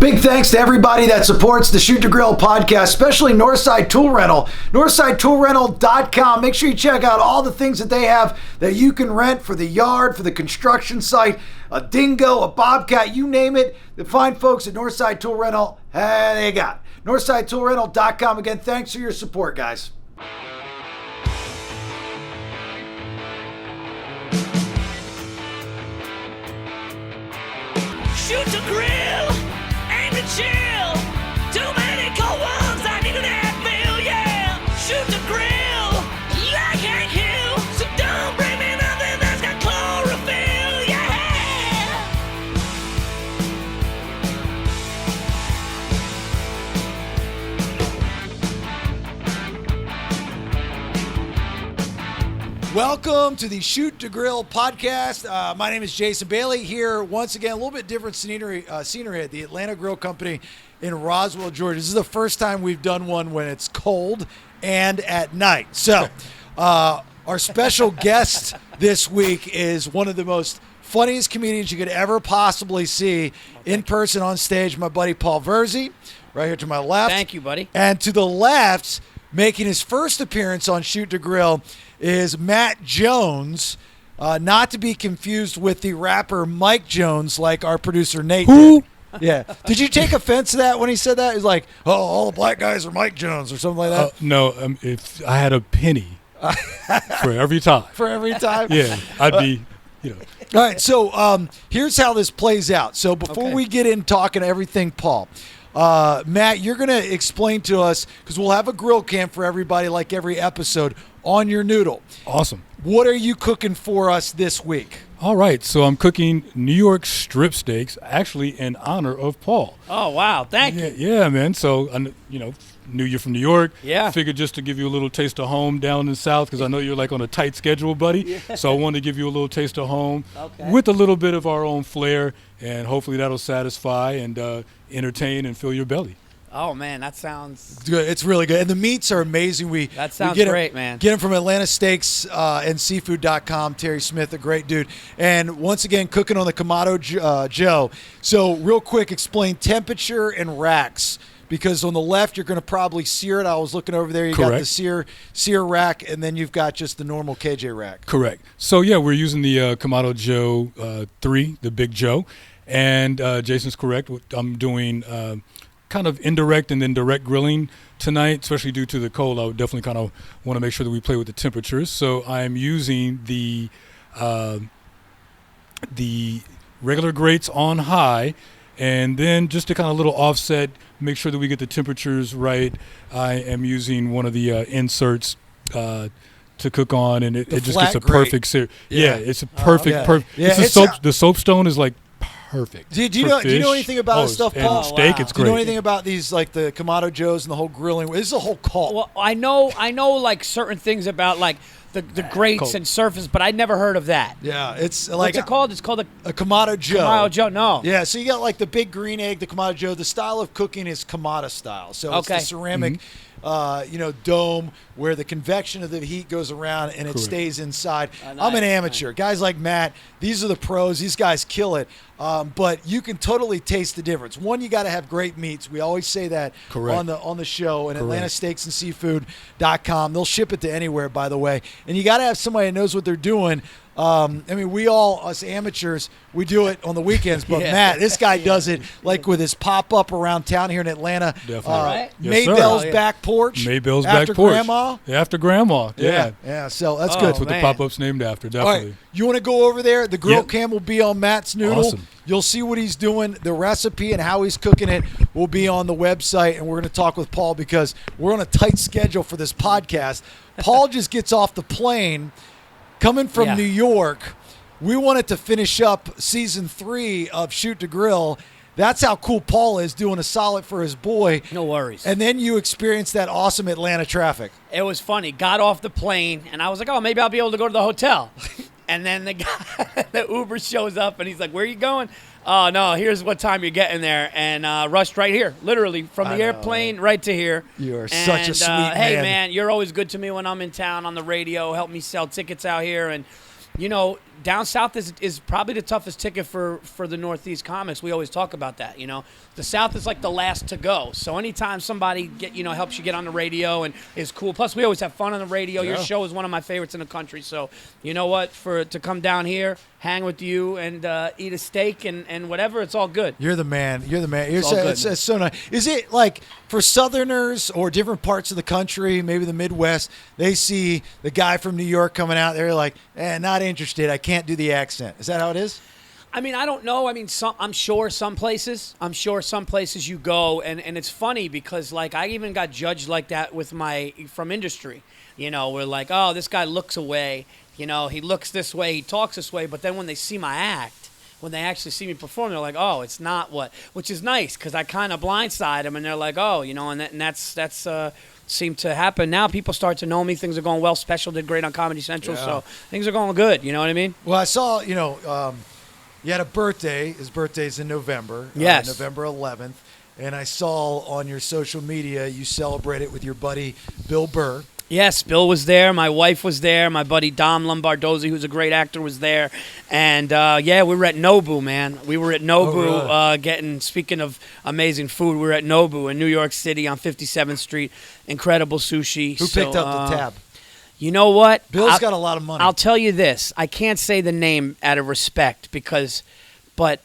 Big thanks to everybody that supports the Shoot to Grill podcast, especially Northside Tool Rental. NorthsideToolRental.com. Make sure you check out all the things that they have that you can rent for the yard, for the construction site, a dingo, a bobcat, you name it. The fine folks at Northside Tool Rental, they got it. NorthsideToolRental.com. Again, thanks for your support, guys. Shoot to grill, aim to chill. Too many cold ones, I need an Advil, yeah. Shoot to grill, I can't kill. So don't bring me nothing that's got chlorophyll, yeah. Welcome to the Shoot to Grill podcast. My name is Jason Bailey here once again. A little bit different scenery at the Atlanta Grill Company in Roswell, Georgia. This is the first time we've done one when it's cold and at night. So our special guest this week is one of the most funniest comedians you could ever possibly see in person on stage, my buddy Paul Virzi, right here to my left. Thank you, buddy. And to the left, making his first appearance on Shoot to Grill, is Matt Jones, not to be confused with the rapper Mike Jones, like our producer Nate did. Yeah. Did you take offense to that when he said that? He's like, oh, all the black guys are Mike Jones or something like that? No, if I had a penny for every time. For every time? Yeah, I'd be, All right, so here's how this plays out. So before we get in talking everything, Paul, Matt, you're going to explain to us, because we'll have a grill cam for everybody like every episode, on your noodle. Awesome. What are you cooking for us this week? All right, so I'm cooking New York strip steaks, actually in honor of Paul. Oh, wow. Thank you. Yeah, man. So, knew you're from New York. Yeah. Figured just to give you a little taste of home down in the South, because I know you're like on a tight schedule, buddy. Yeah. So I wanted to give you a little taste of home Okay. with a little bit of our own flair, and hopefully that'll satisfy and entertain and fill your belly. Oh, man, that sounds Good. It's really good. And the meats are amazing. That sounds get great, them, man. Get them from Atlanta Steaks and Seafood.com. Terry Smith, a great dude. And once again, cooking on the Kamado Joe. So real quick, explain temperature and racks. Because on the left, you're going to probably sear it. I was looking over there. You got the sear rack, and then you've got just the normal KJ rack. Correct. So, yeah, we're using the Kamado Joe 3, the Big Joe. And Jason's correct. I'm doing kind of indirect and then direct grilling tonight, especially due to the cold. I would definitely kind of want to make sure that we play with the temperatures. So I'm using the regular grates on high, and then just to kind of little offset, make sure that we get the temperatures right, I am using one of the inserts to cook on, and it just gets a perfect sear. Yeah, it's a perfect. Yeah. The soapstone is like perfect. Do you know anything about this stuff, Paul? Steak, it's Do you great. know anything about these, like the Kamado Joes and the whole grilling? This is a whole cult. Well, I know like certain things about like the grates and surface, but I'd never heard of that. Yeah, it's like What's it called? It's called a Kamado Joe. Kamado Joe. No. Yeah, so you got like the big green egg, the Kamado Joe. The style of cooking is Kamado style. So it's the ceramic, dome where the convection of the heat goes around and it stays inside. I'm an amateur. Guys like Matt, these are the pros. These guys kill it. But you can totally taste the difference. One, you got to have great meats. We always say that on the show. And Atlanta Steaks and Seafood.com. They'll ship it to anywhere, by the way. And you got to have somebody that knows what they're doing. We all, us amateurs, we do it on the weekends, but Matt, this guy does it like with his pop-up around town here in Atlanta. Definitely. Mabel's back porch. Mabel's after back porch. Grandma. After Grandma. Yeah, so that's good. That's what the pop-up's named after, All definitely. right, you want to go over there? The grill cam will be on Matt's noodle. Awesome. You'll see what he's doing. The recipe and how he's cooking it will be on the website, and we're going to talk with Paul because we're on a tight schedule for this podcast. Paul just gets off the plane coming from New York. We wanted to finish up season 3 of Shoot to Grill. That's how cool Paul is, doing a solid for his boy. No worries. And then you experienced that awesome Atlanta traffic. It was funny. Got off the plane, and I was like, oh, maybe I'll be able to go to the hotel. And then the guy, the Uber shows up, and he's like, where are you going? Oh, no, here's what time you're getting there. And rushed right here, literally, from the airplane right to here. You are such a sweet man. Hey, man, you're always good to me when I'm in town on the radio. Help me sell tickets out here. And, down south is probably the toughest ticket for the Northeast comics. We always talk about that, The South is like the last to go. So anytime somebody helps you get on the radio and is cool. Plus, we always have fun on the radio. Yeah. Your show is one of my favorites in the country. So you know what? To come down here, hang with you, and eat a steak and whatever, it's all good. You're the man. It's so nice. Is it like for Southerners or different parts of the country, maybe the Midwest, they see the guy from New York coming out, they're like, not interested. I can't do the accent. Is that how it is? I mean, I don't know. I mean, I'm sure some places you go, and it's funny because, like, I even got judged like that from industry. We're like, oh, this guy looks away. He looks this way, he talks this way, but then when they see my act, when they actually see me perform, they're like, oh, it's not which is nice because I kind of blindside them, and they're like, oh, and that's seemed to happen. Now people start to know me. Things are going well. Special did great on Comedy Central, so things are going good. You know what I mean? Well, I saw, you had a birthday. His birthday's in November. Yes. November 11th. And I saw on your social media you celebrated with your buddy Bill Burr. Yes, Bill was there. My wife was there. My buddy Dom Lombardozzi, who's a great actor, was there. And, we were at Nobu, man. We were at Nobu speaking of amazing food, we were at Nobu in New York City on 57th Street. Incredible sushi. Who picked up the tab? You know what? Bill's got a lot of money. I'll tell you this. I can't say the name out of respect but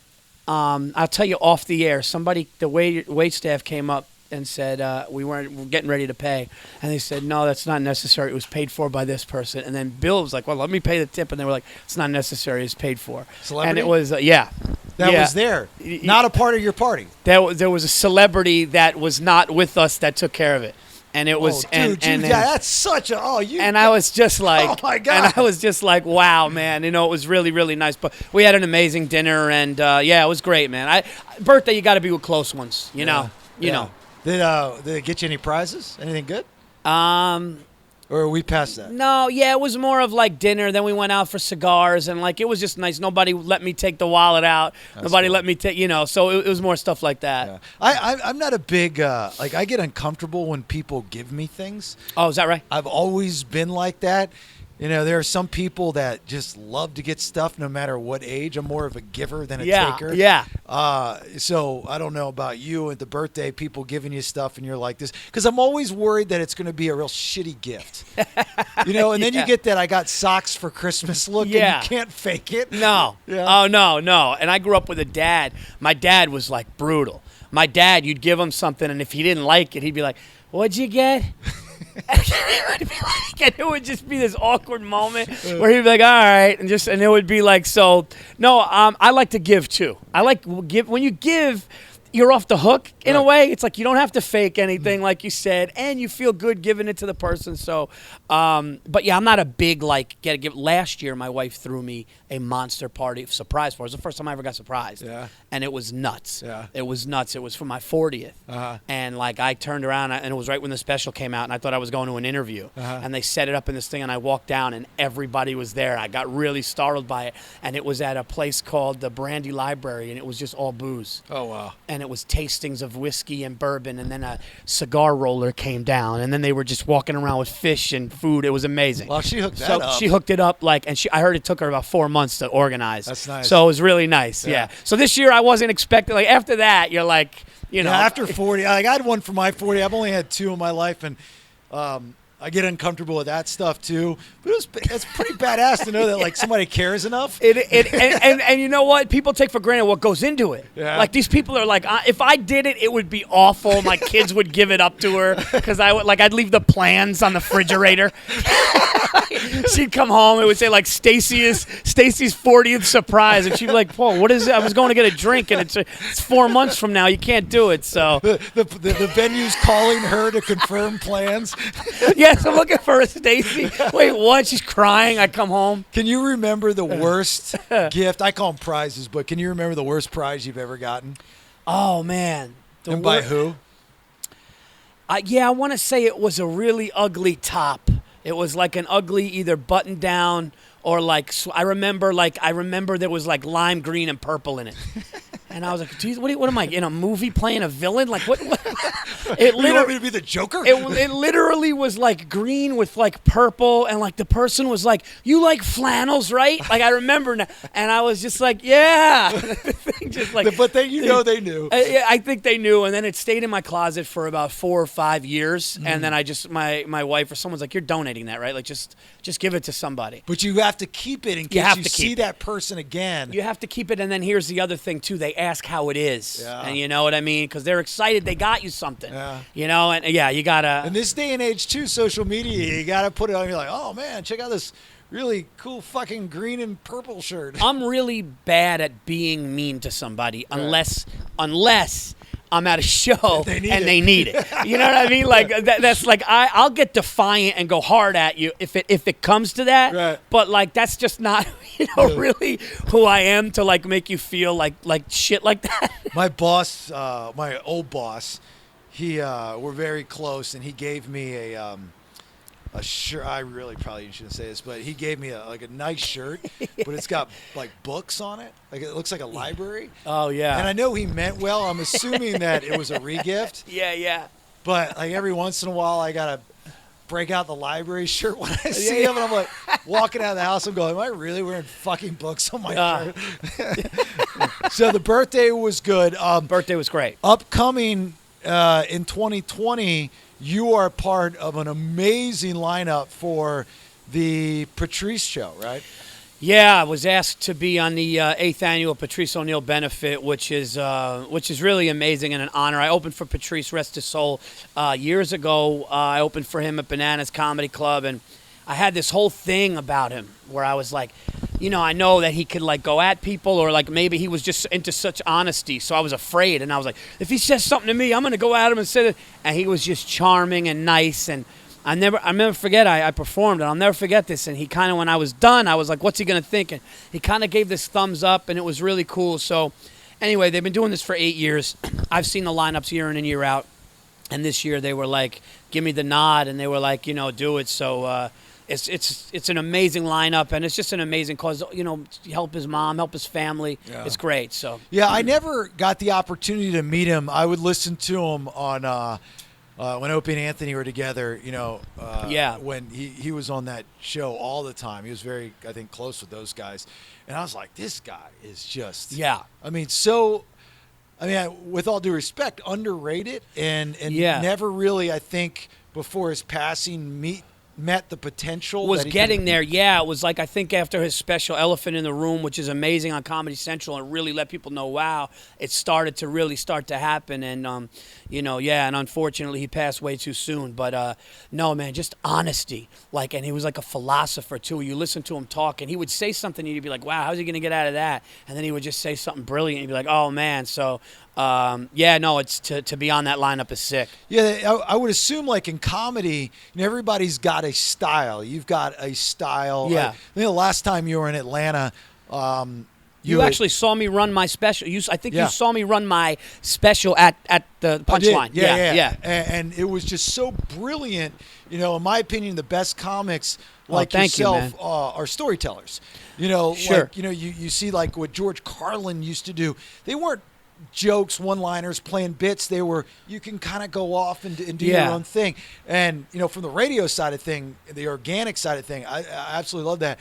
I'll tell you off the air. Somebody, the wait staff came up and said we're getting ready to pay, and they said no, that's not necessary. It was paid for by this person. And then Bill was like, well, let me pay the tip, and they were like, it's not necessary. It's paid for. Celebrity? And it was That was there, not a part of your party. There was a celebrity that was not with us that took care of it. And it was, that's such a, and I was just like, oh my God. And I was just like, wow, man, it was really, really nice. But we had an amazing dinner, and it was great, man. Birthday, you got to be with close ones, you know. Did it get you any prizes? Anything good? Or are we past that? No, it was more of like dinner. Then we went out for cigars, and like it was just nice. Nobody let me take the wallet out. Nobody let me take, so it was more stuff like that. Yeah. I'm not a big, I get uncomfortable when people give me things. Oh, is that right? I've always been like that. There are some people that just love to get stuff no matter what age. I'm more of a giver than a taker. Yeah. So I don't know about you at the birthday, people giving you stuff and you're like this. Because I'm always worried that it's going to be a real shitty gift. And then you get that I got socks for Christmas look and you can't fake it. No. Yeah. Oh, no. And I grew up with a dad. My dad was like brutal. My dad, you'd give him something, and if he didn't like it, he'd be like, what'd you get? And it would just be this awkward moment where he'd be like, all right, and it would be like, so no, I like to give too. I like when you give, you're off the hook in a way. It's like you don't have to fake anything, like you said, and you feel good giving it to the person. So, but yeah, I'm not a big Last year, my wife threw me a monster party surprise for. It was the first time I ever got surprised. Yeah. And it was nuts. Yeah. It was nuts. It was for my 40th. Uh-huh. And I turned around, and it was right when the special came out, and I thought I was going to an interview. Uh-huh. And they set it up in this thing, and I walked down, and everybody was there. I got really startled by it. And it was at a place called the Brandy Library, and it was just all booze. Oh, wow. And it was tastings of whiskey and bourbon, and then a cigar roller came down, and then they were just walking around with fish and food. It was amazing. Well, she hooked that up. She hooked it up, I heard it took her about 4 months to organize. That's nice. So it was really nice, yeah. So this year I wasn't expecting, after that, you're like, after 40, I had one for my 40. I've only had 2 in my life, and I get uncomfortable with that stuff too. But it's pretty badass to know that somebody cares enough. And you know what? People take for granted what goes into it. Yeah. These people are like, if I did it, it would be awful. My kids would give it up to her because I'd leave the plans on the refrigerator. She'd come home. It would say Stacy's 40th surprise, and she'd be like, "Paul, what is it? I was going to get a drink, and it's 4 months from now. You can't do it." So the venue's calling her to confirm plans. Yes, I'm looking for a Stacy. Wait, what? She's crying. I come home. Can you remember the worst gift? I call them prizes, but can you remember the worst prize you've ever gotten? Oh man! And by who? I want to say it was a really ugly top. It was like an ugly either button down or I remember there was lime green and purple in it. And I was like, geez, what am I, in a movie playing a villain? Like, what? You want me to be the Joker? It literally was like green with like purple, and like the person was like, "You like flannels, right?" Like I remember now, and I was just like, "Yeah." Just like, but they knew. I think they knew, and then it stayed in my closet for about 4 or 5 years, and then I just my wife or someone's like, "You're donating that, right? Like just give it to somebody." But you have to keep it in case you see that person again. You have to keep it, and then here's the other thing too. They ask how it is, Yeah. and you know what I mean, because they're excited they got you something. Yeah. You know, and you gotta. In this day and age, too, social media, you gotta put it on. You're like, oh man, check out this really cool fucking green and purple shirt. I'm really bad at being mean to somebody unless I'm at a show They need it. You know what I mean? Like that's like I'll get defiant and go hard at you if it comes to that. Right. But like that's just not really who I am to like make you feel like shit like that. My boss, my old boss, we're very close, and he gave me a shirt. I really probably shouldn't say this, but he gave me a nice shirt, but it's got like books on it. Like it looks like a library. Oh yeah. And I know he meant well. I'm assuming that it was a regift. Yeah. But like every once in a while, I gotta break out the library shirt when I see him, and I'm like walking out of the house. I'm going, am I really wearing fucking books on my shirt? So the birthday was good. Birthday was great. Upcoming in 2020, you are part of an amazing lineup for the Patrice show, right? Yeah, I was asked to be on the 8th annual Patrice O'Neill benefit, which is really amazing and an honor. I opened for Patrice, rest his soul, years ago. I opened for him at Bananas Comedy Club, and I had this whole thing about him where I was like, you know, I know that he could like go at people, or like maybe he was just into such honesty, so I was afraid, and I was like, if he says something to me, I'm gonna go at him and say it. And he was just charming and nice, and I'll never forget. I performed, and I'll never forget this. And he kind of, when I was done, I was like, what's he gonna think? And he kind of gave this thumbs up, and it was really cool. So anyway, they've been doing this for 8 years. I've seen the lineups year in and year out, and this year they were like, give me the nod, and they were like, you know, do it. So it's an amazing lineup, and it's just an amazing cause. You know, help his mom, help his family. Yeah. It's great. So yeah, I never got the opportunity to meet him. I would listen to him on when Opie and Anthony were together. You know, when he was on that show all the time. He was very, I think, close with those guys, and I was like, this guy is just I mean, with all due respect, underrated and never really, I think, before his passing met the potential. Was getting there, yeah. It was like, I think after his special Elephant in the Room, which is amazing on Comedy Central, and really let people know, wow, it started to happen. And, you know, and unfortunately he passed way too soon. But, no, man, just honesty. Like, and he was like a philosopher, too. You listen to him talk, and he would say something, and you'd be like, wow, how's he going to get out of that? And then he would just say something brilliant, and you'd be like, oh, man. So, it's to be on that lineup is sick. Yeah, I would assume, like in comedy, you know, everybody's got a style. You've got a style. Yeah. I think the last time you were in Atlanta, you actually saw me run my special. You saw me run my special at the Punchline. Yeah. And it was just so brilliant. You know, in my opinion, the best comics like yourself are storytellers. You know, sure. Like, you know, you see like what George Carlin used to do. They weren't jokes, one-liners, playing bits. They were, you can kind of go off and do your own thing. And, you know, from the radio side of thing, the organic side of thing, I absolutely love that.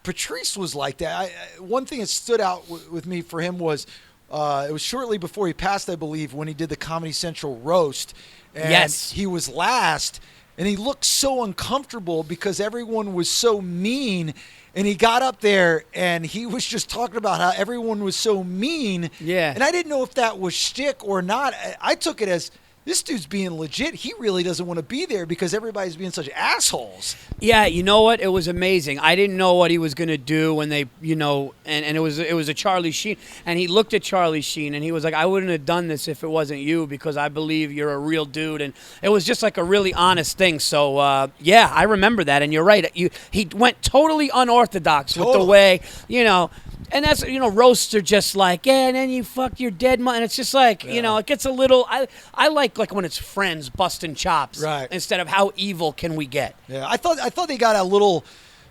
Patrice was like that. One thing that stood out with me for him was it was shortly before he passed, I believe, when he did the Comedy Central roast. And he was last, and he looked so uncomfortable because everyone was so mean. And he got up there, and he was just talking about how everyone was so mean. Yeah. And I didn't know if that was shtick or not. I took it as, this dude's being legit. He really doesn't want to be there because everybody's being such assholes. Yeah, you know what? It was amazing. I didn't know what he was going to do when they, you know, and it was a Charlie Sheen. And he looked at Charlie Sheen, and he was like, I wouldn't have done this if it wasn't you because I believe you're a real dude. And it was just like a really honest thing. So, I remember that. And you're right. He went totally unorthodox with the way, you know. And that's, you know, roasts are just like, and then you fuck your dead mom. And it's just like, you know, it gets a little, I like when it's friends busting chops. Right. Instead of how evil can we get. Yeah, I thought they got a little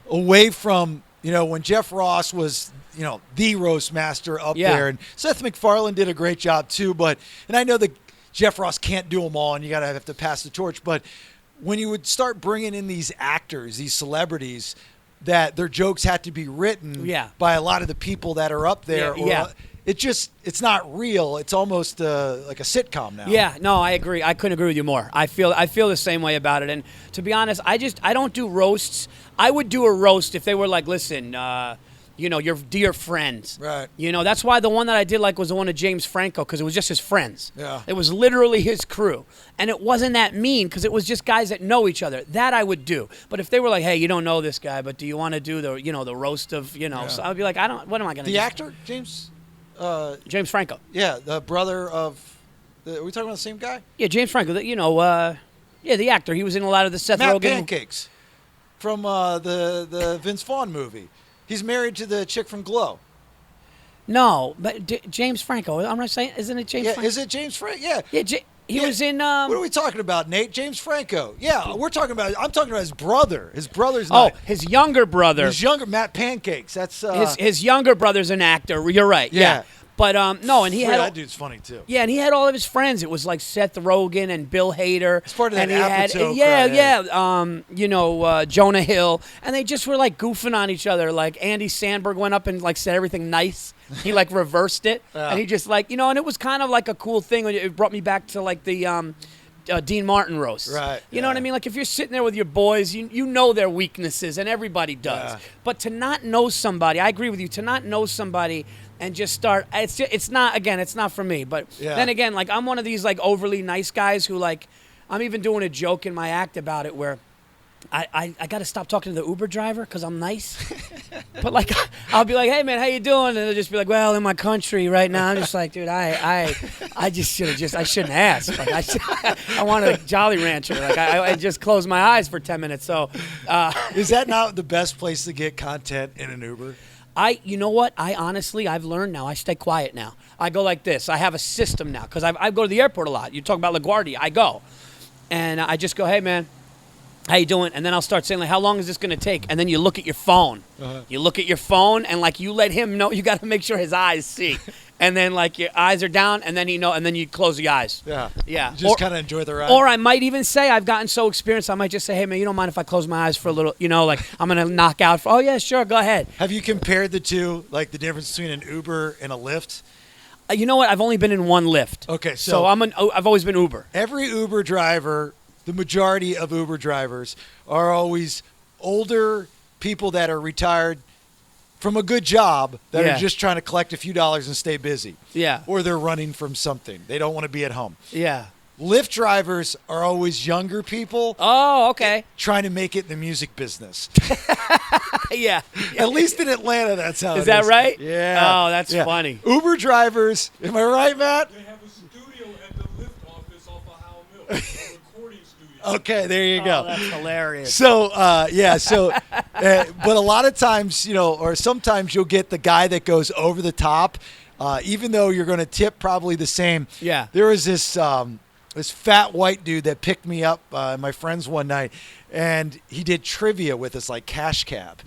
away from, you know, when Jeff Ross was the roast master up Yeah. there. And Seth MacFarlane did a great job too. And I know that Jeff Ross can't do them all, and you got to have to pass the torch. But when you would start bringing in these actors, these celebrities, that their jokes had to be written by a lot of the people that are up there. It's not real. It's almost like a sitcom now. Yeah, no, I agree. I couldn't agree with you more. I feel the same way about it. And to be honest, I don't do roasts. I would do a roast if they were like, listen, your dear friends. Right. That's why the one that I did was the one of James Franco, because it was just his friends. Yeah. It was literally his crew. And it wasn't that mean, because it was just guys that know each other. That I would do. But if they were like, hey, you don't know this guy, but do you want to do the roast of, so I'd be like, what am I going to do? The actor, James? James Franco. Yeah, the brother of, are we talking about the same guy? Yeah, James Franco, the actor. He was in a lot of the Seth Matt Rogen. Pancakes from the Vince Vaughn movie. He's married to the chick from Glow. No, but James Franco. I'm not saying, isn't it James? Yeah, Franco? is it James Franco? Yeah. Yeah, he was in. What are we talking about, Nate? James Franco. Yeah, I'm talking about his brother. His brother's not. His younger brother. His younger Matt Pancakes. That's his younger brother's an actor. You're right. Yeah. But no, and he had that dude's funny too. Yeah, and he had all of his friends. It was like Seth Rogen and Bill Hader. It's part of that and he had, Apatow Jonah Hill, and they just were like goofing on each other. Like Andy Samberg went up and said everything nice. He reversed it, and he just and it was kind of like a cool thing. It brought me back to the Dean Martin roast. Right. You know what I mean? Like if you're sitting there with your boys, you know their weaknesses, and everybody does. Yeah. But to not know somebody, I agree with you. To not know somebody and just start, it's not for me. But then again, I'm one of these overly nice guys who I'm even doing a joke in my act about it where I got to stop talking to the Uber driver because I'm nice. But I'll be like, hey man, how you doing? And they'll just be like, well, in my country right now. I'm just like, dude, I shouldn't ask. I want a Jolly Rancher. I just closed my eyes for 10 minutes. So is that not the best place to get content in an Uber? You know what? I've learned now. I stay quiet now. I go like this. I have a system now because I go to the airport a lot. You talk about LaGuardia. I go. And I just go, hey, man, how you doing? And then I'll start saying, how long is this going to take? And then you look at your phone. Uh-huh. You look at your phone and, you let him know. You got to make sure his eyes see. And then, your eyes are down, and then and then you close the eyes. Yeah. Yeah. You just kind of enjoy the ride. Or I might even say, I've gotten so experienced, I might just say, hey, man, you don't mind if I close my eyes for a little, I'm going to knock out. Oh, yeah, sure, go ahead. Have you compared the two, the difference between an Uber and a Lyft? You know what? I've only been in one Lyft. Okay, so I've always been Uber. Every Uber driver, the majority of Uber drivers are always older people that are retired from a good job that are just trying to collect a few dollars and stay busy. Yeah. Or they're running from something. They don't want to be at home. Yeah. Lyft drivers are always younger people. Oh, okay. Trying to make it in the music business. Yeah. At least in Atlanta, that's how it is. Is that right? Yeah. Oh, that's funny. Uber drivers, am I right, Matt? They have a studio at the Lyft office off of Howell Mill. A recording studio. Okay, there you go. Oh, that's hilarious. So, but a lot of times, or sometimes you'll get the guy that goes over the top, even though you're going to tip probably the same. Yeah. There was this fat white dude that picked me up, my friends one night, and he did trivia with us, cash cab.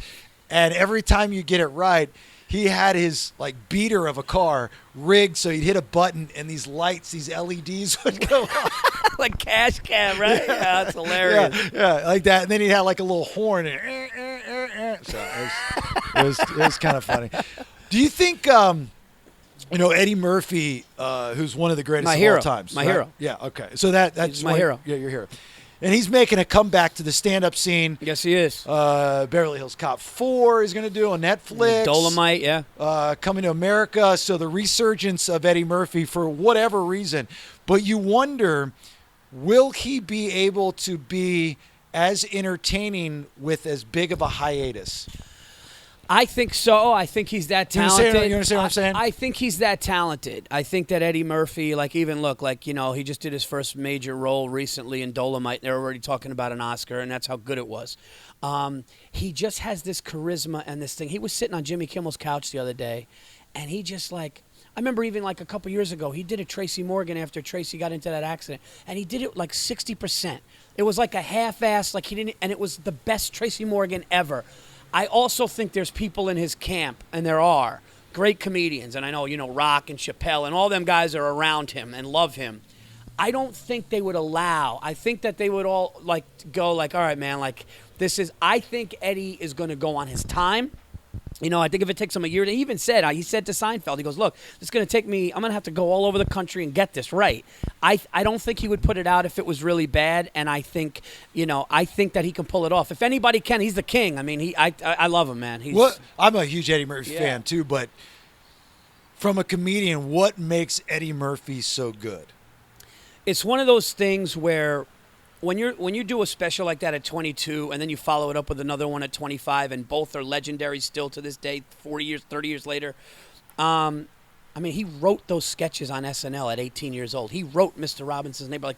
And every time you get it right, he had his beater of a car rigged so he'd hit a button and these lights, these LEDs would go on. Like cash cab, right? Yeah, that's hilarious. Yeah, like that. And then he had a little horn. And so it was kind of funny. Do you think, Eddie Murphy, who's one of the greatest of all times? My hero. Yeah, okay. So that's my hero. Yeah, your hero. And he's making a comeback to the stand-up scene. Yes, he is. Beverly Hills Cop 4 is going to do on Netflix. Dolomite, yeah. Coming to America. So the resurgence of Eddie Murphy for whatever reason. But you wonder, will he be able to be as entertaining with as big of a hiatus? I think so. I think he's that talented. You understand what I'm saying? I think he's that talented. I think that Eddie Murphy, he just did his first major role recently in Dolomite. They're already talking about an Oscar, and that's how good it was. He just has this charisma and this thing. He was sitting on Jimmy Kimmel's couch the other day, and he just I remember even a couple years ago, he did a Tracy Morgan after Tracy got into that accident, and he did it 60%. It was a half-ass, he didn't, and it was the best Tracy Morgan ever. I also think there's people in his camp, and there are great comedians, and I know, Rock and Chappelle and all them guys are around him and love him. I don't think they would allow. I think that they would all go all right, man, I think Eddie is going to go on his time. I think if it takes him a year, he even said to Seinfeld, he goes, look, it's going to take me, I'm going to have to go all over the country and get this right. I don't think he would put it out if it was really bad, and I think, I think that he can pull it off. If anybody can, he's the king. I mean, I love him, man. I'm a huge Eddie Murphy fan, too, but from a comedian, what makes Eddie Murphy so good? It's one of those things where when you do a special like that at 22 and then you follow it up with another one at 25 and both are legendary still to this day, 40 years, 30 years later. He wrote those sketches on SNL at 18 years old. He wrote Mr. Robinson's Neighbor.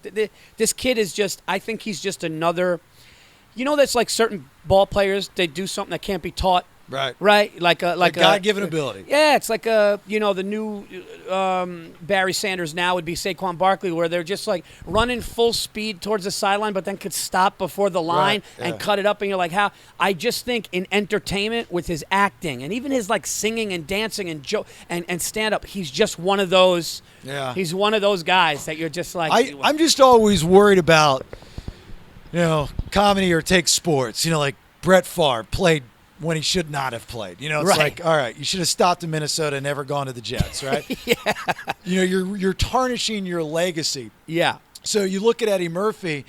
This kid is just, I think he's just another, that's like certain ball players, they do something that can't be taught. Right. Like a God-given ability. Yeah, it's like the new Barry Sanders now would be Saquon Barkley, where they're just like running full speed towards the sideline, but then could stop before the line and cut it up. And you're like, how? I just think in entertainment with his acting and even his singing and dancing and and stand up, he's just one of those. Yeah. He's one of those guys that you're just like. I'm just always worried about, comedy or take sports. Like Brett Favre played when he should not have played. It's like, all right, you should have stopped in Minnesota and never gone to the Jets, right? Yeah. You're tarnishing your legacy. Yeah. So you look at Eddie Murphy,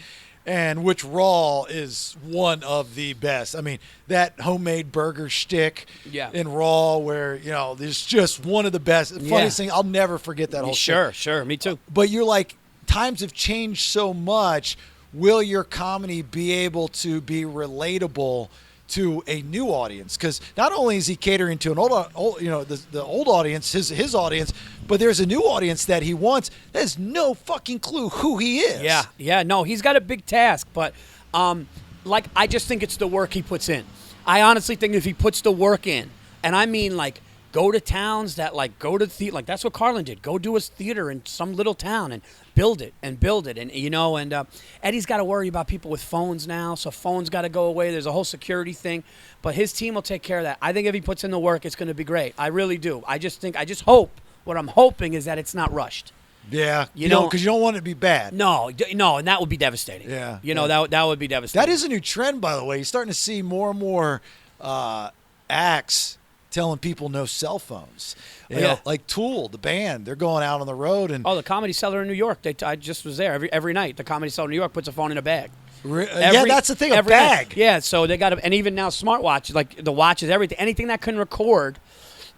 and which Raw is one of the best. I mean, that homemade burger shtick in Raw where, there's just one of the best. Funniest thing, I'll never forget that whole shit. Sure, me too. But you're like, times have changed so much. Will your comedy be able to be relatable to a new audience? Because not only is he catering to an old the old audience, his audience, but there's a new audience that he wants that has no fucking clue who he is. Yeah, no, he's got a big task, but I just think it's the work he puts in. I honestly think if he puts the work in, and I mean go to towns that go to theater, that's what Carlin did. Go do a theater in some little town and build it, and Eddie's got to worry about people with phones now, so phones got to go away. There's a whole security thing, but his team will take care of that. I think if he puts in the work, it's going to be great. I really do. I just hope, what I'm hoping is that it's not rushed. Yeah, because you don't want it to be bad. No, and that would be devastating. Yeah. That would be devastating. That is a new trend, by the way. You're starting to see more and more acts telling people no cell phones. Like Tool, the band, they're going out on the road and the Comedy Cellar in New York. I just was there every night. The Comedy Cellar in New York puts a phone in a bag. That's the thing, a bag. Night. Yeah, so they got and even now smartwatches, the watches, everything, anything that can record.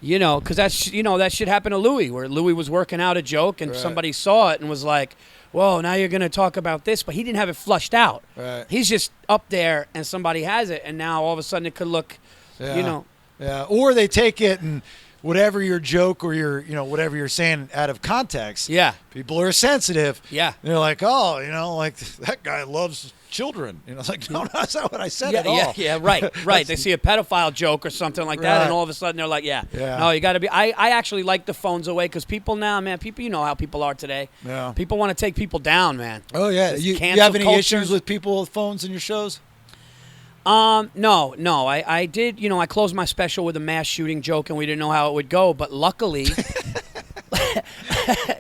Because that shit happened to Louis, where Louis was working out a joke and somebody saw it and was like, "Whoa, now you're going to talk about this," but he didn't have it flushed out. Right. He's just up there and somebody has it, and now all of a sudden it could look, Yeah, or they take it and whatever your joke or your, whatever you're saying out of context. Yeah. People are sensitive. Yeah. They're like, oh, that guy loves children. It's like, no, that's not what I said at all. Yeah, right. They see a pedophile joke or something like that, and all of a sudden they're like, no, you got to be. I actually like the phones away because people now, man, you know how people are today. Yeah. People want to take people down, man. Oh, yeah. You have any issues with people with phones in your shows? No. I did, I closed my special with a mass shooting joke and we didn't know how it would go, but luckily,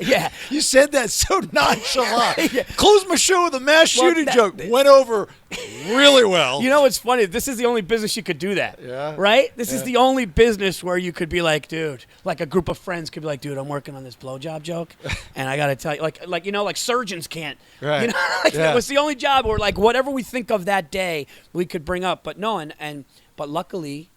yeah. You said that so nonchalant. Yeah. Closed my show with a mass shooting joke. Went over really well. It's funny. This is the only business you could do that. Yeah. Right? This is the only business where you could be like, dude, like a group of friends could be like, dude, I'm working on this blowjob joke. And I got to tell you, like surgeons can't. Right. It was the only job where whatever we think of that day, we could bring up. But no, but luckily,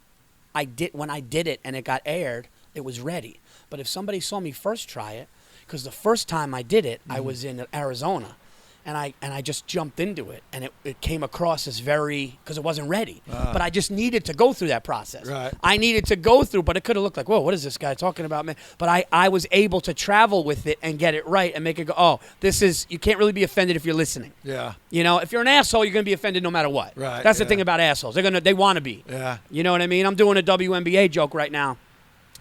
when I did it and it got aired, it was ready. But if somebody saw me first try it, because the first time I did it, I was in Arizona, and I just jumped into it, and it came across as because it wasn't ready. But I just needed to go through that process. Right. I needed to go through, but it could have looked like, whoa, what is this guy talking about, man? But I was able to travel with it and get it right and make it go, oh, you can't really be offended if you're listening. Yeah. If you're an asshole, you're going to be offended no matter what. Right. That's the thing about assholes. They want to be. Yeah. You know what I mean? I'm doing a WNBA joke right now.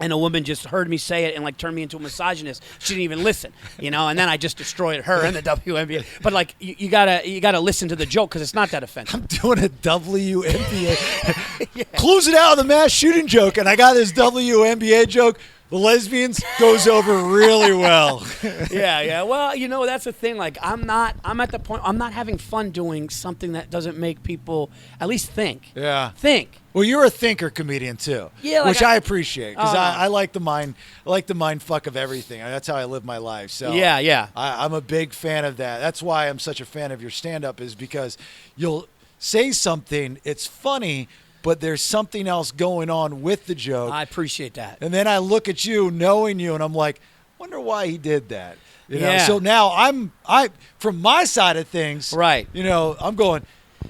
and a woman just heard me say it and like turned me into a misogynist. She didn't even listen, and then I just destroyed her in the WNBA. But like you gotta listen to the joke because it's not that offensive. I'm doing a WNBA. Yeah. Close it out with a mass shooting joke, and I got this WNBA joke. The lesbians goes over really well. Yeah. Well, that's the thing. Like, I'm at the point, I'm not having fun doing something that doesn't make people at least think. Yeah. Think. Well, you're a thinker comedian too. Yeah, like which I appreciate because I like the mind fuck of everything. That's how I live my life. So yeah. I'm a big fan of that. That's why I'm such a fan of your stand-up, is because you'll say something, it's funny, but there's something else going on with the joke. I appreciate that. And then I look at you, knowing you, and I'm like, wonder why he did that. Yeah. So now I from my side of things, right. I'm going,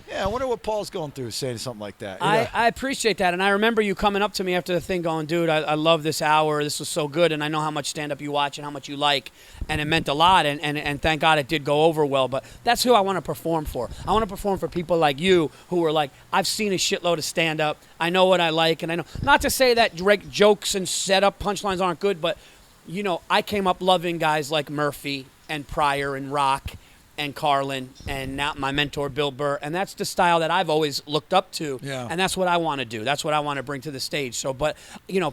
yeah, I wonder what Paul's going through saying something like that. I appreciate that. And I remember you coming up to me after the thing going, dude, I love this hour. This was so good. And I know how much stand-up you watch and how much you like. And it meant a lot. And thank God it did go over well. But that's who I want to perform for. I want to perform for people like you who are like, I've seen a shitload of stand-up. I know what I like. And I know, not to say that jokes and set-up punchlines aren't good, but, I came up loving guys like Murphy and Pryor and Rock and Carlin, and now my mentor Bill Burr, and that's the style that I've always looked up to, and that's what I want to do. That's what I want to bring to the stage. So, but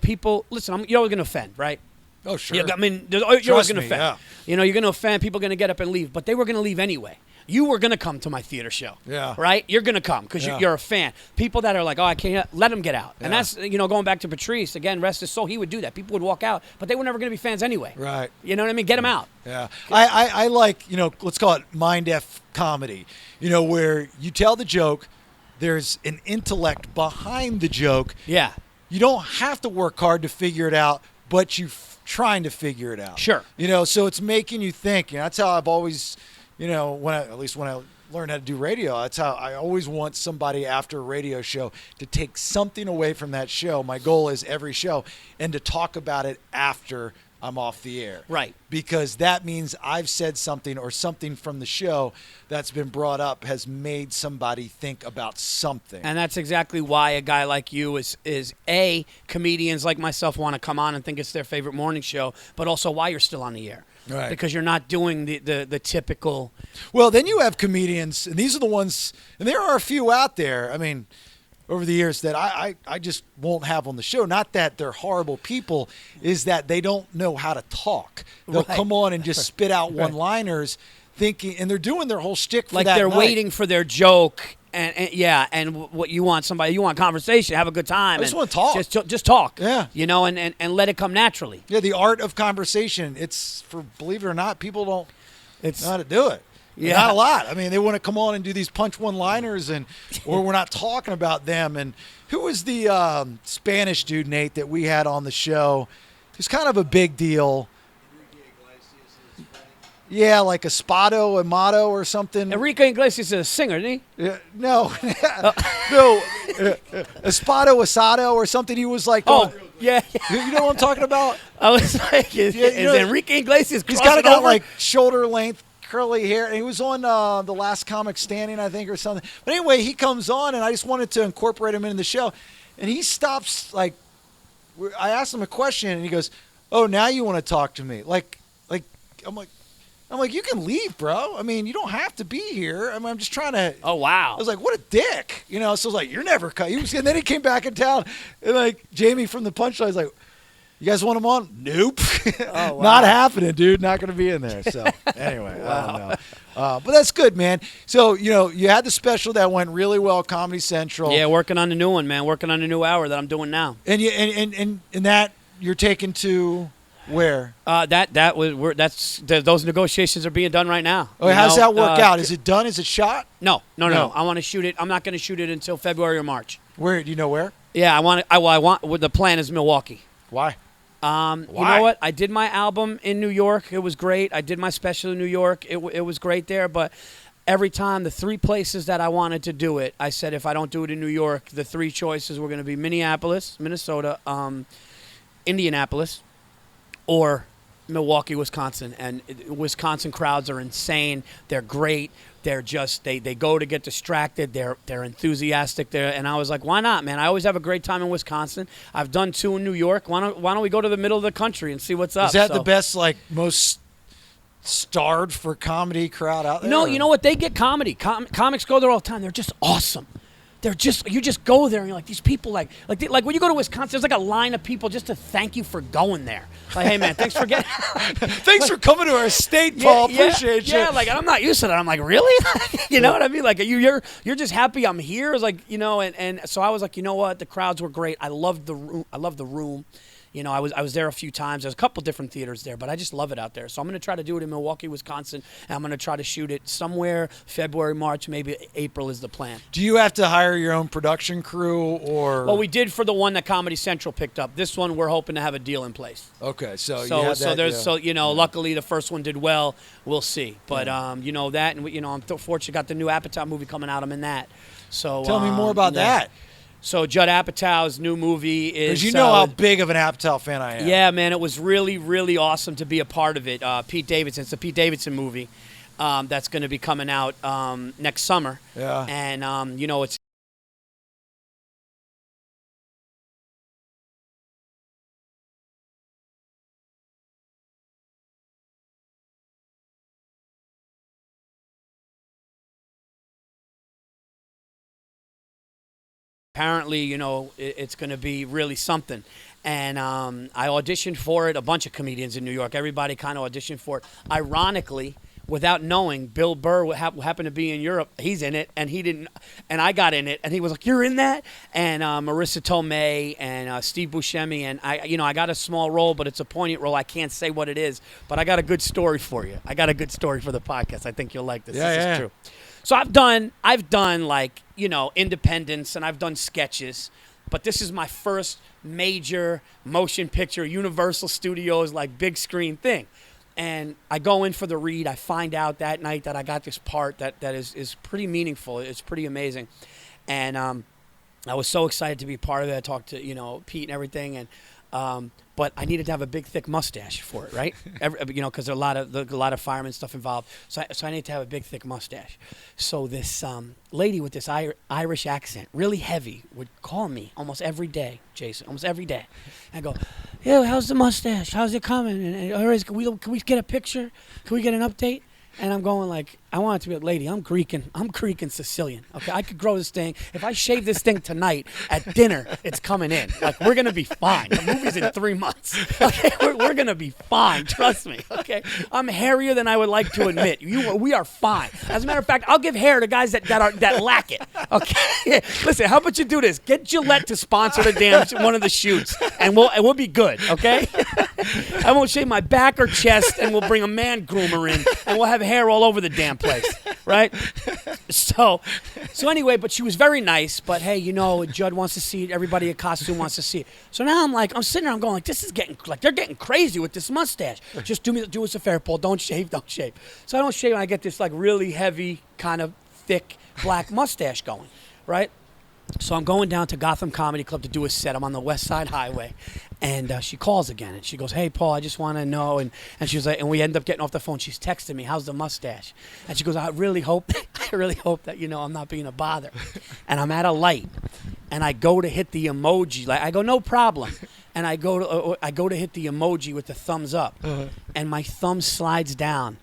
people, listen, you're always going to offend, right? Oh, sure. You're always going to offend. Yeah. You're going to offend. People are going to get up and leave, but they were going to leave anyway. You were going to come to my theater show, right? You're going to come because you're a fan. People that are like, oh, I can't, let them get out. And that's, going back to Patrice, again, rest his soul, he would do that. People would walk out, but they were never going to be fans anyway. Right. You know what I mean? Get them out. Yeah. I like, let's call it mind F comedy, where you tell the joke, there's an intellect behind the joke. Yeah. You don't have to work hard to figure it out, but you're trying to figure it out. Sure. So it's making you think. That's how I've always... when I learned how to do radio, that's how I always want somebody after a radio show to take something away from that show. My goal is every show, and to talk about it after I'm off the air. Right. Because that means I've said something, or something from the show that's been brought up has made somebody think about something. And that's exactly why a guy like you is comedians like myself want to come on and think it's their favorite morning show, but also why you're still on the air. Right. Because you're not doing the typical. Well, then you have comedians, and these are the ones, and there are a few out there, over the years that I just won't have on the show. Not that they're horrible people, is that they don't know how to talk. They'll come on and just spit out one-liners thinking, and they're doing their whole shtick for like that they're night. waiting for their joke. And what you want you want conversation, have a good time. I just want to talk. Just talk. Yeah. And let it come naturally. Yeah, the art of conversation. It's, believe it or not, people don't know how to do it. Yeah. Not a lot. They want to come on and do these punch one-liners, or we're not talking about them. And who was the Spanish dude, Nate, that we had on the show? He's kind of a big deal. Yeah, like Amato or something. Enrique Iglesias is a singer, isn't he? Yeah, no. No. Espato Asado or something. He was like, yeah. You know what I'm talking about? I was like, is Enrique Iglesias He's got like shoulder length curly hair, and he was on The Last Comic Standing, I think, or something. But anyway, he comes on, and I just wanted to incorporate him into the show. And he stops, I asked him a question, and he goes, oh, now you want to talk to me. I'm like, you can leave, bro. You don't have to be here. I'm just trying to. Oh, wow. I was like, what a dick. So I was like, you're never cut. And then he came back in town, and Jamie from the Punchline was like, you guys want him on? Nope. Oh, wow. Not happening, dude. Not going to be in there. So anyway, I don't know. But that's good, man. So, you had the special that went really well at Comedy Central. Yeah, working on the new one, man. Working on the new hour that I'm doing now. And that you're taking to where? Those negotiations are being done right now. Oh, how's that work out? Is it done? Is it shot? No. I want to shoot it. I'm not going to shoot it until February or March. Where? Do you know where? Yeah, the plan is Milwaukee. Why? Why? You know what? I did my album in New York. It was great. I did my special in New York. It was great there. But every time, the three places that I wanted to do it, I said if I don't do it in New York, the three choices were going to be Minneapolis, Minnesota, Indianapolis, or Milwaukee, Wisconsin, and Wisconsin crowds are insane. They're great. They're just they go to get distracted. They're enthusiastic. And I was like, why not, man? I always have a great time in Wisconsin. I've done 2 in New York. Why don't we go to the middle of the country and see what's up? Is that the best, like, most starved for comedy crowd out there? No, you know what? They get comedy. Comics go there all the time. They're just awesome. They're just, you just go there and you're like, these people, like when you go to Wisconsin, there's like a line of people just to thank you for going there. Like, hey man, thanks for getting, thanks for coming to our state, Paul. Appreciate you. Yeah, like I'm not used to that. I'm like, really? You know what I mean? Like you're just happy I'm here. It's like, you know, and so I was like, you know what? The crowds were great. I loved the room. You know, I was there a few times. There's a couple different theaters there, but I just love it out there. So I'm going to try to do it in Milwaukee, Wisconsin, and I'm going to try to shoot it somewhere February, March, maybe April is the plan. Do you have to hire your own production crew or? Well, we did for the one that Comedy Central picked up. This one, we're hoping to have a deal in place. Okay, so luckily the first one did well. We'll see, but you know that, and I'm fortunate. Got the new Apatow movie coming out. I'm in that. So tell me more about that. So Judd Apatow's new movie is... Because you know how big of an Apatow fan I am. Yeah, man, it was really, really awesome to be a part of it. Pete Davidson, it's a Pete Davidson movie that's going to be coming out next summer. Yeah. And, it's... Apparently, it's going to be really something. And I auditioned for it. A bunch of comedians in New York. Everybody kind of auditioned for it. Ironically, without knowing, Bill Burr happened to be in Europe. He's in it, and he didn't. And I got in it, and he was like, "You're in that?" And Marissa Tomei and Steve Buscemi, and I got a small role, but it's a poignant role. I can't say what it is, but I got a good story for you. I got a good story for the podcast. I think you'll like this. This is true. So I've done like, independents, and I've done sketches, but this is my first major motion picture, Universal Studios, like big screen thing. And I go in for the read. I find out that night that I got this part that is pretty meaningful. It's pretty amazing. And I was so excited to be part of it. I talked to, Pete and everything. And but I needed to have a big, thick mustache for it, right? Because there are a lot of fireman stuff involved. So I need to have a big, thick mustache. So this lady with this Irish accent, really heavy, would call me almost every day, Jason, almost every day. I go, "Yeah, how's the mustache? How's it coming? And can we get a picture? Can we get an update?" And I'm going like, I want it to be a lady. I'm Greek and Sicilian. Okay, I could grow this thing. If I shave this thing tonight at dinner, it's coming in. Like, we're gonna be fine. The movie's in 3 months. Okay, we're gonna be fine. Trust me. Okay, I'm hairier than I would like to admit. We are fine. As a matter of fact, I'll give hair to guys that lack it. Okay, listen. How about you do this? Get Gillette to sponsor the damn one of the shoots, and we'll be good. Okay. I won't shave my back or chest, and we'll bring a man groomer in, and we'll have hair all over the damn place, right? So anyway, but she was very nice. But hey, Judd wants to see it. Everybody in costume wants to see it. So now I'm sitting there. I'm going like, this is getting like they're getting crazy with this mustache. Just do us a favor, Paul. Don't shave. So I don't shave, and I get this like really heavy, kind of thick black mustache going, right? So I'm going down to Gotham Comedy Club to do a set. I'm on the West Side Highway. And she calls again, and she goes, "Hey, Paul, I just want to know." And she was like, and we end up getting off the phone. She's texting me, "How's the mustache?" And she goes, I really hope that, I'm not being a bother. And I'm at a light, and I go to hit the emoji. Like, I go, "No problem." And I go to hit the emoji with the thumbs up, and my thumb slides down.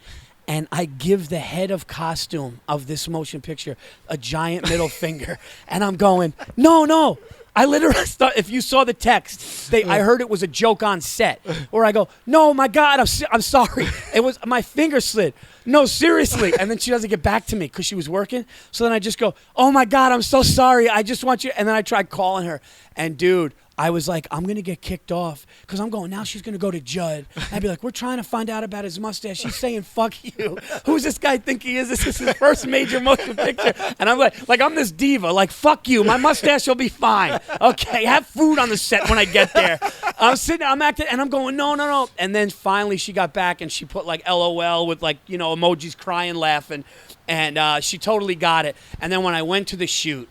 And I give the head of costume of this motion picture a giant middle finger. And I'm going, no. I literally thought, if you saw the text, I heard it was a joke on set. Or I go, "No, my God, I'm sorry. It was my finger slid. No, seriously." And then she doesn't get back to me because she was working. So then I just go, "Oh my God, I'm so sorry. I just want you." And then I tried calling her. And dude, I was like, I'm going to get kicked off because I'm going, now she's going to go to Judd. I'd be like, "We're trying to find out about his mustache. She's saying, fuck you. Who's this guy think he is? This is his first major motion picture." And I'm like I'm this diva. Like, "Fuck you. My mustache will be fine. Okay, have food on the set when I get there." I'm acting, and I'm going, no. And then finally she got back, and she put like LOL with like, emojis crying, laughing. And she totally got it. And then when I went to the shoot,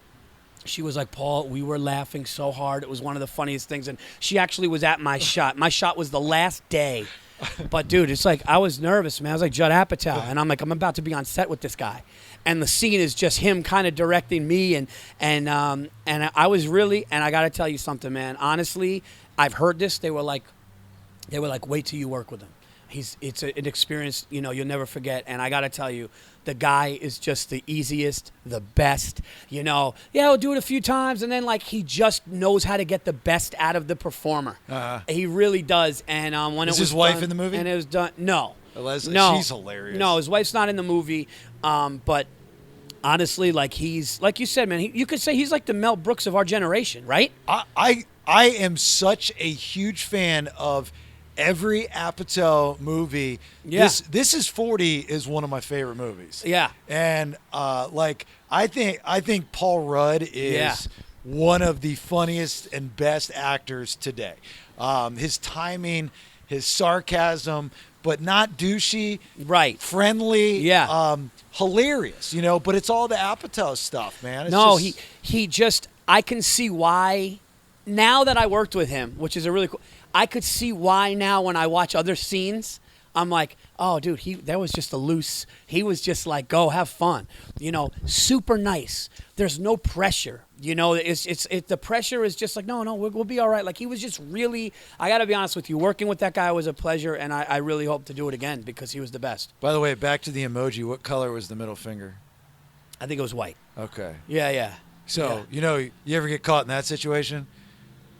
she was like, "Paul, we were laughing so hard. It was one of the funniest things." And she actually was at my shot. My shot was the last day But dude, it's like I was nervous, man. I was like Judd Apatow, and I'm like, I'm about to be on set with this guy, and the scene is just him kind of directing me, and I was really, and I got to tell you something, man. Honestly, I've heard this. They were like, wait till you work with him. It's an experience, you'll never forget. And I got to tell you, the guy is just the easiest, the best. Yeah, he'll do it a few times, and then he just knows how to get the best out of the performer. He really does. And when is it was his wife done, in the movie? and it was done, no, Leslie, no, she's hilarious. No, his wife's not in the movie. But honestly, he's like you said, man. You could say he's like the Mel Brooks of our generation, right? I am such a huge fan of every Apatow movie. Yeah. This is 40 is one of my favorite movies. Yeah. And I think Paul Rudd is one of the funniest and best actors today. His timing, his sarcasm, but not douchey, right? Friendly, hilarious, but it's all the Apatow stuff, man. I can see why now that I worked with him, which is a really cool. I could see why now when I watch other scenes, I'm like, oh, dude, that was just he was just like, go have fun, super nice. There's no pressure, the pressure is just like, no, we'll be all right. He was just really, I got to be honest with you, working with that guy was a pleasure, and I really hope to do it again because he was the best. By the way, back to the emoji, what color was the middle finger? I think it was white. Okay. Yeah. So, you ever get caught in that situation?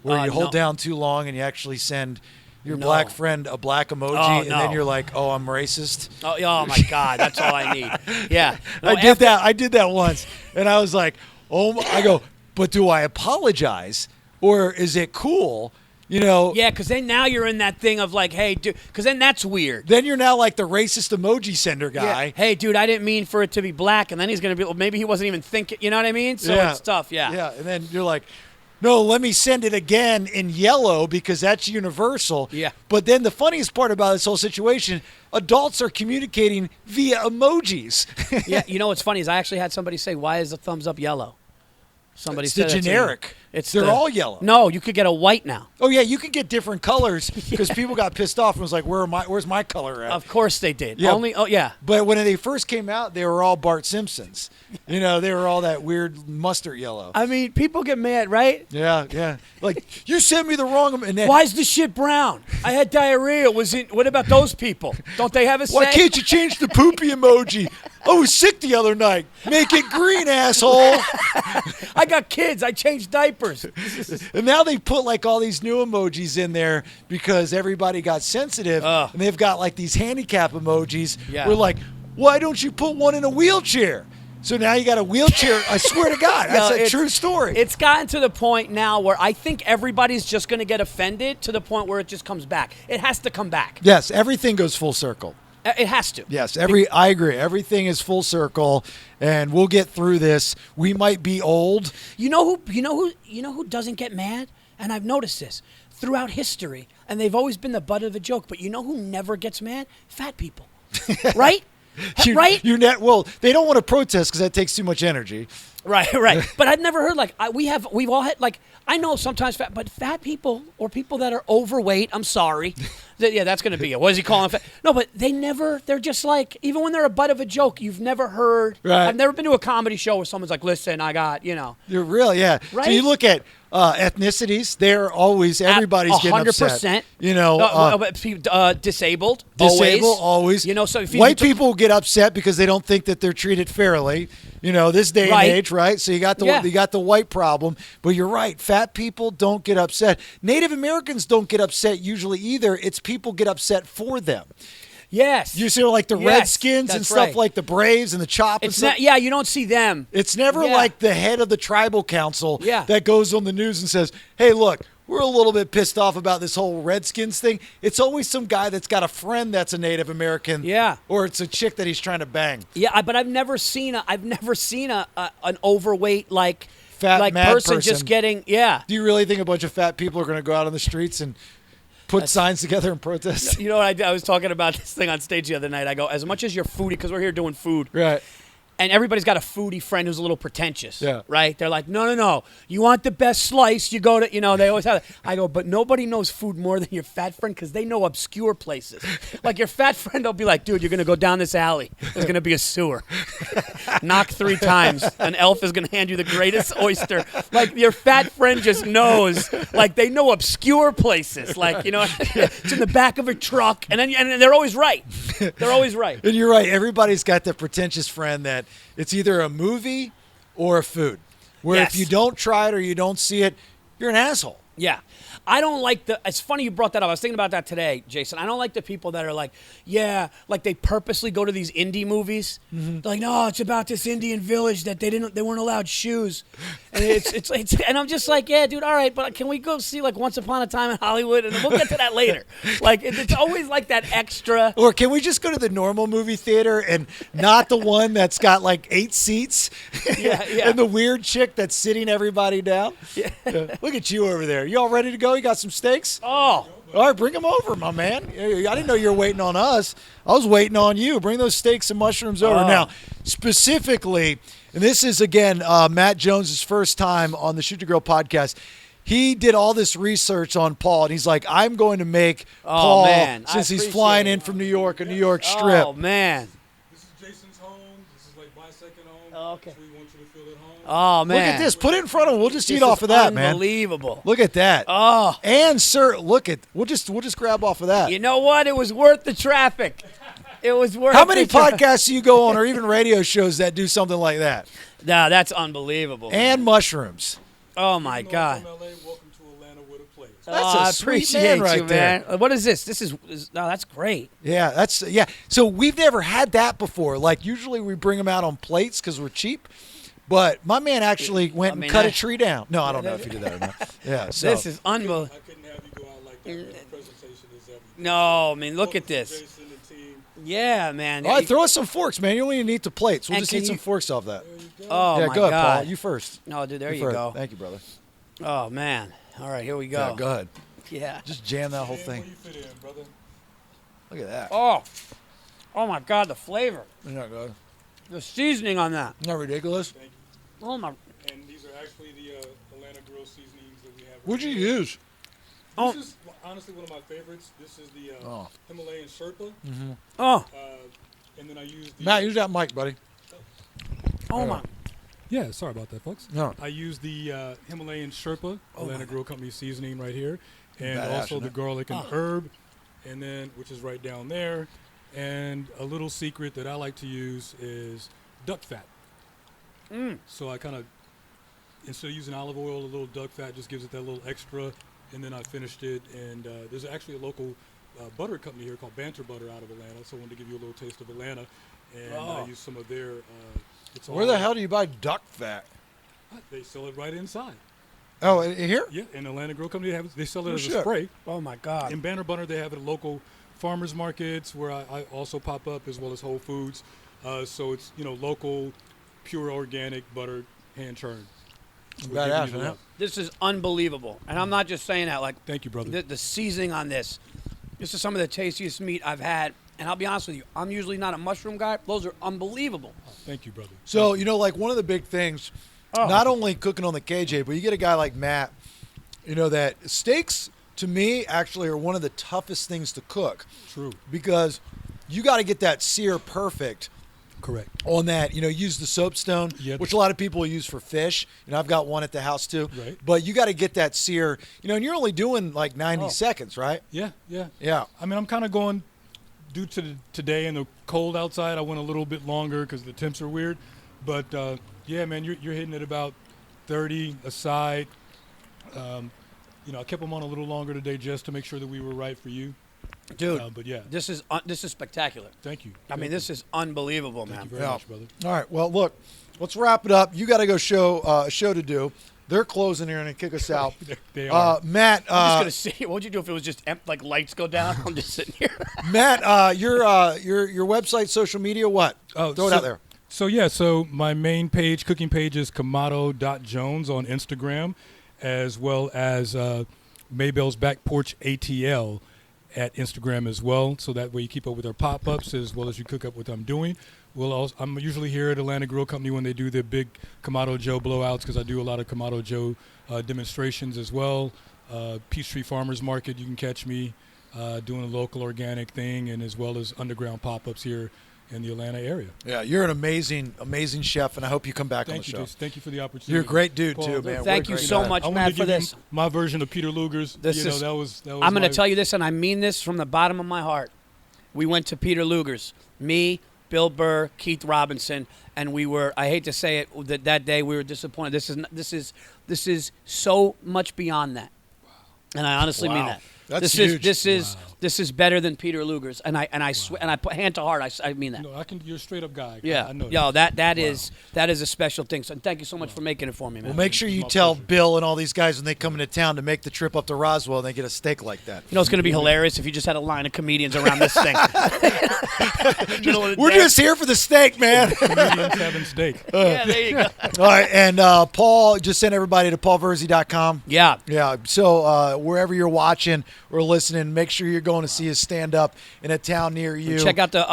Where you hold down too long and you actually send your black friend a black emoji, and then you're like, "Oh, I'm racist." Oh my God, that's all I need. Yeah, no, I did that once, and I was like, I go, but do I apologize or is it cool? Yeah, because then now you're in that thing of hey, dude, because then that's weird. Then you're now like the racist emoji sender guy. Yeah. Hey, dude, I didn't mean for it to be black, and then he's gonna be, maybe he wasn't even thinking. You know what I mean? So it's tough. Yeah. Yeah, and then you're like, no, let me send it again in yellow because that's universal. Yeah. But then the funniest part about this whole situation, adults are communicating via emojis. Yeah, what's funny is I actually had somebody say, why is the thumbs up yellow? Somebody it's said the generic. They're all yellow. No, you could get a white now. Oh yeah, you can get different colors because people got pissed off and was like, "Where's my color at?" Of course they did. Yeah. But when they first came out, they were all Bart Simpsons. They were all that weird mustard yellow. I mean, people get mad, right? Yeah. Like you sent me the wrong. And then, why is the shit brown? I had diarrhea. What about those people? Don't they have a say? Why can't you change the poopy emoji? I was sick the other night. Make it green, asshole. I got kids. I changed diapers. And now they put all these new emojis in there because everybody got sensitive. And they've got these handicap emojis. Yeah. We're like, why don't you put one in a wheelchair? So now you got a wheelchair. I swear to God, that's a true story. It's gotten to the point now where I think everybody's just going to get offended to the point where it just comes back. It has to come back. Yes, everything goes full circle. It has to. Yes, I agree. Everything is full circle, and we'll get through this. We might be old. You know who doesn't get mad? And I've noticed this throughout history, and they've always been the butt of the joke. But you know who never gets mad? Fat people, right? Right? Well, they don't want to protest because that takes too much energy. Right. But I've never heard we've all had I know sometimes fat people or people that are overweight. I'm sorry. That's going to be it. What is he calling fat? No, but they're just even when they're a butt of a joke, you've never heard. Right. I've never been to a comedy show where someone's like, listen, I got, You're real, yeah. Right? So you look at ethnicities, they're always, everybody's getting upset. 100%. Disabled, always. So if white people get upset because they don't think that they're treated fairly. This day and age, right? So you got the white problem, but you're right. Fat people don't get upset. Native Americans don't get upset usually either. It's people get upset for them. Yes. You see the Redskins and stuff like the Braves and the Chop and stuff. You don't see them. It's never like the head of the tribal council that goes on the news and says, hey, look, we're a little bit pissed off about this whole Redskins thing. It's always some guy that's got a friend that's a Native American. Yeah. Or it's a chick that he's trying to bang. Yeah, but I've never seen an overweight fat mad person just getting Do you really think a bunch of fat people are going to go out on the streets and put signs together and protest? You know what I was talking about this thing on stage the other night. I go, as much as you're foodie, because we're here doing food. Right. And everybody's got a foodie friend who's a little pretentious, Yeah. right? They're like, no. You want the best slice, you go to, they always have that. I go, but nobody knows food more than your fat friend because they know obscure places. Like your fat friend will be like, dude, you're going to go down this alley. There's going to be a sewer. Knock 3 times. An elf is going to hand you the greatest oyster. Like your fat friend just knows. Like they know obscure places. Like, it's in the back of a truck. And they're always right. They're always right. And you're right. Everybody's got the pretentious friend that it's either a movie or a food. Where Yes. if you don't try it or you don't see it, you're an asshole. Yeah. I don't like it's funny you brought that up. I was thinking about that today, Jason. I don't like the people that are like, like they purposely go to these indie movies. Mm-hmm. They're like, no, it's about this Indian village that they weren't allowed shoes. And it's and I'm just like, yeah, dude, all right, but can we go see like Once Upon a Time in Hollywood? And we'll get to that later. Like it's always like that extra. Or can we just go to the normal movie theater and not the one that's got like 8 seats? Yeah. And the weird chick that's sitting everybody down? Yeah. Look at you over there. You all ready to go? You got some steaks? Oh. All right, bring them over, my man. I didn't know you were waiting on us. I was waiting on you. Bring those steaks and mushrooms over. Now, specifically, and this is, again, Matt Jones' first time on the Shoot the Grill podcast. He did all this research on Paul, and he's like, I'm going to make Paul, man. since he's flying in from New York, a New York strip. Oh, man. This is Jason's home. This is like my second home. Oh, okay. So we want you to feel at home. Oh, man. Look at this. Put it in front of him. We'll just This eat off is of that, man. Unbelievable. Look at that. Oh. And, sir, look at, we'll just grab off of that. You know what? It was worth the traffic. It was worth How many the traffic. podcasts do you go on, or even radio shows that do something like that? Nah, that's unbelievable. And mushrooms. Oh, my God. From LA, welcome to Atlanta with a place. That's I a sweet appreciate man right you, man. there. What is this? That's great. Yeah, So we've never had that before. Like usually we bring them out on plates because we're cheap. But my man actually went and cut a tree down. No, I don't know if he did that or not. Yeah, so This is unbelievable. I couldn't have you go out like that. The presentation is everything. No, I mean, look at this. Jason and team. Yeah, man. all right, throw us some forks, man. You only need the plates. We'll And just can eat some you- forks off that. Oh, yeah, my go ahead, God. Paul. You first. No, dude, there you first. go. Thank you, brother. Oh, man. All right, here we go. Yeah, go ahead. Yeah. Just jam that whole Where thing. you fit in, brother? Look at that. Oh, my God, the flavor. Isn't that good? The seasoning on that. Isn't that ridiculous? Thank you. Oh, my. And these are actually the Atlanta grill seasonings that we have. What'd you use? Oh. This is honestly one of my favorites. This is the Himalayan Sherpa. Oh, And then I use the Matt, use that mic, buddy. my. Yeah, sorry about that, folks. No. I use the Himalayan Sherpa Atlanta Grill Company seasoning right here, and Badass, also isn't the it? garlic and herb, and then which is right down there. And a little secret that I like to use is duck fat. So I kind of, instead of using olive oil, a little duck fat just gives it that little extra. And then I finished it, and there's actually a local butter company here called Banter Butter out of Atlanta. So I wanted to give you a little taste of Atlanta, and I use some of their. It's Where all- the hell do you buy duck fat? They sell it right inside. Oh, here? Yeah, in Atlanta Grill Company, they sell it Oh, as shit. a spray. Oh, my God. In Banner Butter, they have it at local farmers markets where I also pop up, as well as Whole Foods. So it's local, pure organic butter, hand churned. So we're giving Badass, you the man. love. This is unbelievable. And I'm not just saying that. Like, Thank you, brother. the seasoning on this. This is some of the tastiest meat I've had. And I'll be honest with you, I'm usually not a mushroom guy. Those are unbelievable. Thank you, brother. So, like one of the big things, not only cooking on the KJ, but you get a guy like Matt, that steaks, to me, actually are one of the toughest things to cook. True. Because you got to get that sear perfect Correct. on that. Use the soapstone, Yep. which a lot of people use for fish. I've got one at the house too. Right. But you got to get that sear, and you're only doing like 90 seconds, right? Yeah. Yeah. I mean, I'm kind of going, due to today and the cold outside, I went a little bit longer because the temps are weird. But, yeah, man, you're hitting it about 30 aside. I kept them on a little longer today just to make sure that we were right for you. Dude, But, yeah, this is spectacular. thank you. I mean, this is unbelievable, Thank you man. very much, brother. All right. Well, look, let's wrap it up. You got to go a show to do. They're closing here and they kick us out. They are. Matt, I'm just gonna see. What'd you do if it was just like lights go down? I'm just sitting here. Matt, your website, social media, what? Throw it out there. So my main page, cooking page, is Kamado.Jones on Instagram, as well as Mabel's Back Porch ATL at Instagram as well. So that way you keep up with our pop-ups as well as you cook up what I'm doing. I'm usually here at Atlanta Grill Company when they do their big Kamado Joe blowouts, because I do a lot of Kamado Joe demonstrations as well. Peachtree Farmers Market, you can catch me doing a local organic thing, and as well as underground pop-ups here in the Atlanta area. Yeah, you're an amazing chef, and I hope you come back on the show. Thank you for the opportunity. You're a great dude, Paul, too, man. Thank you so much, Matt, for this. My version of Peter Luger's. That was I'm going to tell you this, and I mean this from the bottom of my heart. We went to Peter Luger's. Me, Bill Burr, Keith Robinson, and we were, I hate to say it, that day we were disappointed. This is so much beyond that. And I honestly mean that. That's huge. This is better than Peter Luger's, and I swear, and I put hand to heart, I mean that. No, you're a straight up guy. Yeah, I know that is a special thing. So thank you so much for making it for me, man. Well, make sure you tell Bill and all these guys when they come into town to make the trip up to Roswell and they get a steak like that. You know, it's going to be hilarious if you just had a line of comedians around this thing. We're just here for the steak, man. Comedians having steak. Yeah, there you go. All right, and Paul, just send everybody to paulvirzi.com. Yeah. Yeah, so wherever you're watching or listening, make sure you're going to see his stand-up in a town near you. Check out the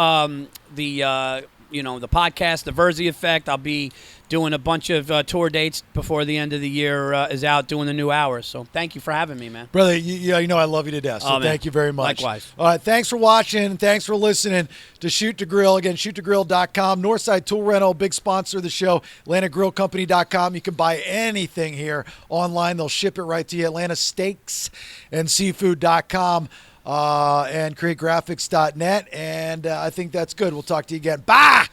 podcast, The Virzi Effect. I'll be doing a bunch of tour dates before the end of the year is out, doing the new hours. So thank you for having me, man. Brother, you know I love you to death, so thank you very much. Likewise. All right, thanks for watching. Thanks for listening to Shoot to Grill. Again, shoottogrill.com. Northside Tool Rental, big sponsor of the show. AtlantaGrillCompany.com. You can buy anything here online. They'll ship it right to you. AtlantaSteaksAndSeafood.com. And creategraphics.net. And I think that's good. We'll talk to you again. Bye!